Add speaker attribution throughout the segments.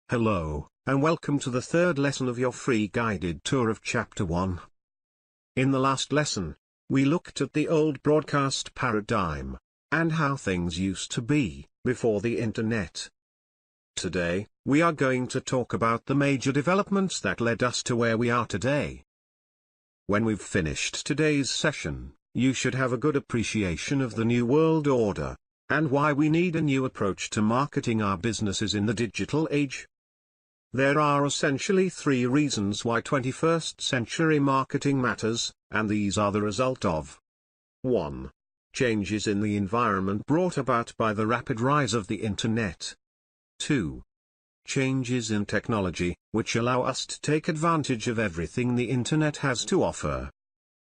Speaker 1: Hello, and welcome to the third lesson of your free guided tour of Chapter 1. In the last lesson, we looked at the old broadcast paradigm, and how things used to be, before the Internet. Today, we are going to talk about the major developments that led us to where we are today. When we've finished today's session, you should have a good appreciation of the New World Order, and why we need a new approach to marketing our businesses in the digital age. There are essentially three reasons why 21st century marketing matters, and these are the result of 1. Changes in the environment brought about by the rapid rise of the Internet. 2. Changes in technology, which allow us to take advantage of everything the Internet has to offer.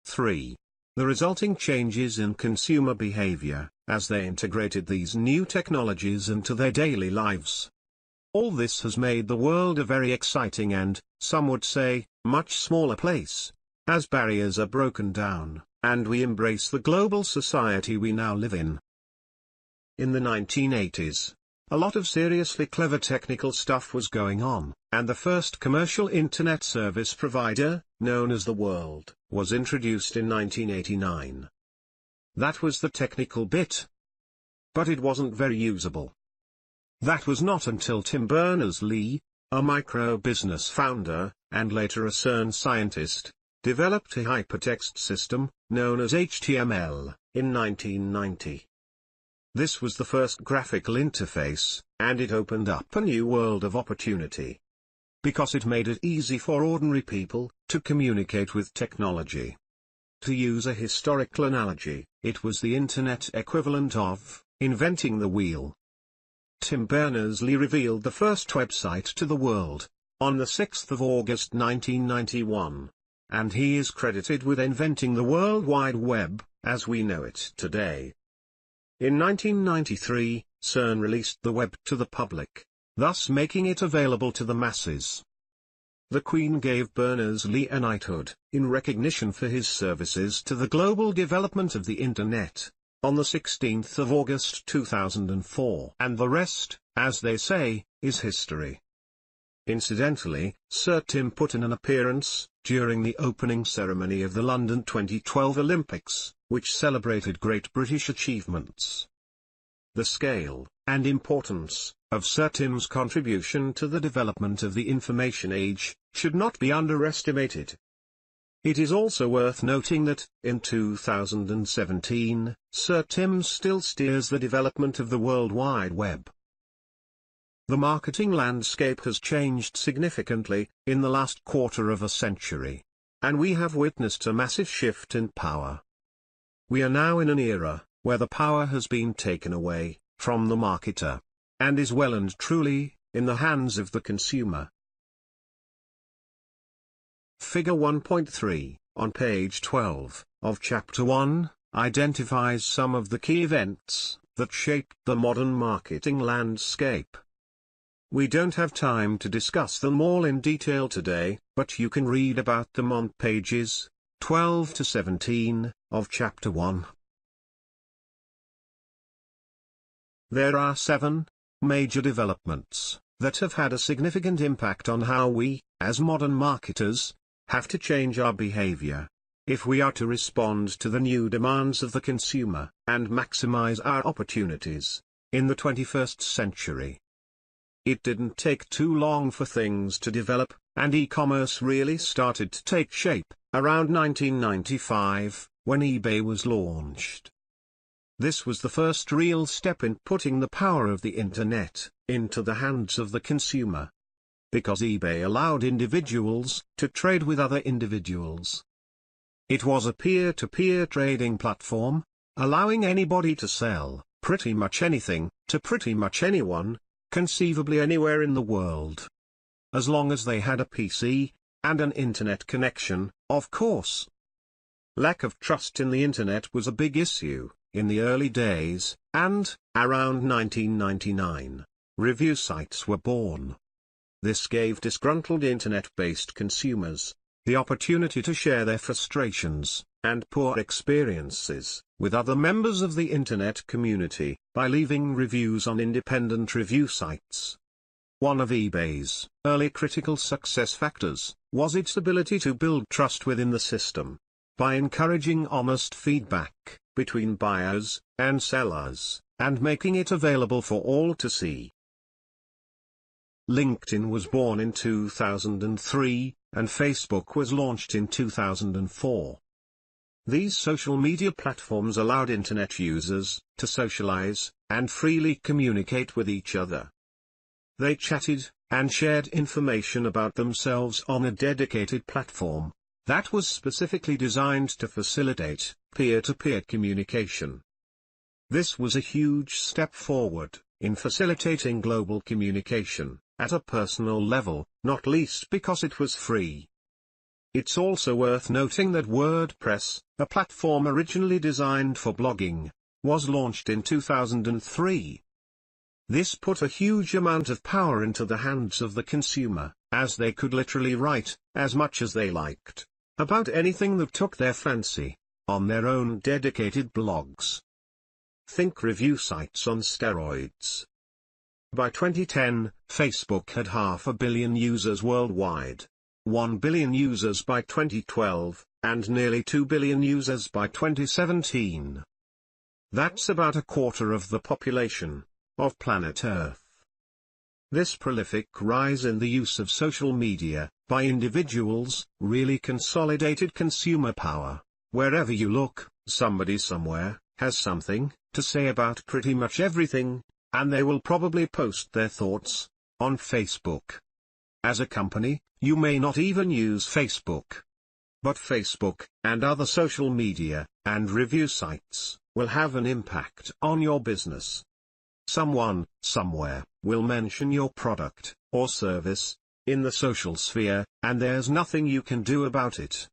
Speaker 1: 3. The resulting changes in consumer behavior, as they integrated these new technologies into their daily lives. All this has made the world a very exciting and, some would say, much smaller place, as barriers are broken down, and we embrace the global society we now live in. In the 1980s, a lot of seriously clever technical stuff was going on, and the first commercial internet service provider, known as The World, was introduced in 1989. That was the technical bit. But it wasn't very usable. That was not until Tim Berners-Lee, a micro-business founder, and later a CERN scientist, developed a hypertext system, known as HTML, in 1990. This was the first graphical interface, and it opened up a new world of opportunity. Because it made it easy for ordinary people to communicate with technology. To use a historical analogy, it was the Internet equivalent of inventing the wheel. Tim Berners-Lee revealed the first website to the world, on the 6th of August 1991. And he is credited with inventing the World Wide Web, as we know it today. In 1993, CERN released the web to the public, thus making it available to the masses. The Queen gave Berners-Lee a knighthood, in recognition for his services to the global development of the Internet, on the 16th of August 2004. And the rest, as they say, is history. Incidentally, Sir Tim put in an appearance, during the opening ceremony of the London 2012 Olympics, which celebrated great British achievements. The scale, and importance, of Sir Tim's contribution to the development of the information age, should not be underestimated. It is also worth noting that, in 2017, Sir Tim still steers the development of the World Wide Web. The marketing landscape has changed significantly, in the last quarter of a century. And we have witnessed a massive shift in power. We are now in an era, where the power has been taken away, from the marketer, and is well and truly, in the hands of the consumer. Figure 1.3, on page 12, of Chapter 1, identifies some of the key events that shaped the modern marketing landscape. We don't have time to discuss them all in detail today, but you can read about them on pages 12 to 17, of Chapter 1. There are 7 major developments that have had a significant impact on how we, as modern marketers, have to change our behavior, if we are to respond to the new demands of the consumer, and maximize our opportunities, in the 21st century. It didn't take too long for things to develop, and e-commerce really started to take shape, around 1995, when eBay was launched. This was the first real step in putting the power of the Internet into the hands of the consumer. Because eBay allowed individuals to trade with other individuals. It was a peer-to-peer trading platform, allowing anybody to sell pretty much anything to pretty much anyone, conceivably anywhere in the world. As long as they had a PC and an internet connection, of course. Lack of trust in the Internet was a big issue in the early days, and, around 1999, review sites were born. This gave disgruntled Internet-based consumers the opportunity to share their frustrations and poor experiences with other members of the Internet community by leaving reviews on independent review sites. One of eBay's early critical success factors was its ability to build trust within the system. By encouraging honest feedback between buyers and sellers, and making it available for all to see. LinkedIn was born in 2003, and Facebook was launched in 2004. These social media platforms allowed Internet users to socialize and freely communicate with each other. They chatted and shared information about themselves on a dedicated platform that was specifically designed to facilitate peer-to-peer communication. This was a huge step forward in facilitating global communication at a personal level, not least because it was free. It's also worth noting that WordPress, a platform originally designed for blogging, was launched in 2003. This put a huge amount of power into the hands of the consumer, as they could literally write as much as they liked about anything that took their fancy on their own dedicated blogs. Think review sites on steroids. By 2010, Facebook had 500 million users worldwide, 1 billion users by 2012, and nearly 2 billion users by 2017. That's about a quarter of the population of planet Earth. This prolific rise in the use of social media by individuals really consolidated consumer power. Wherever you look, somebody somewhere has something to say about pretty much everything, and they will probably post their thoughts on Facebook. As a company, you may not even use Facebook. But Facebook, and other social media, and review sites, will have an impact on your business. Someone, somewhere, will mention your product, or service, in the social sphere, and there's nothing you can do about it.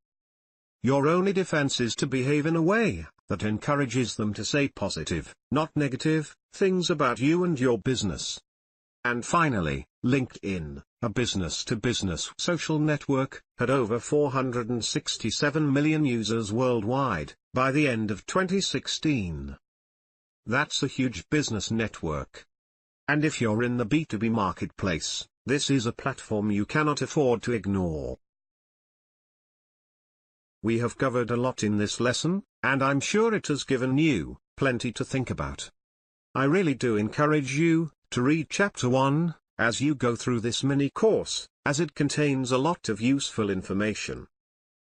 Speaker 1: Your only defense is to behave in a way that encourages them to say positive, not negative, things about you and your business. And finally, LinkedIn, a business-to-business social network, had over 467 million users worldwide by the end of 2016. That's a huge business network. And if you're in the B2B marketplace, this is a platform you cannot afford to ignore. We have covered a lot in this lesson, and I'm sure it has given you plenty to think about. I really do encourage you to read Chapter 1 as you go through this mini course, as it contains a lot of useful information.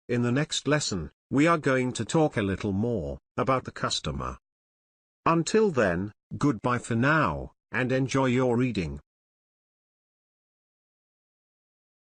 Speaker 1: In the next lesson, we are going to talk a little more about the customer. Until then, goodbye for now, and enjoy your reading.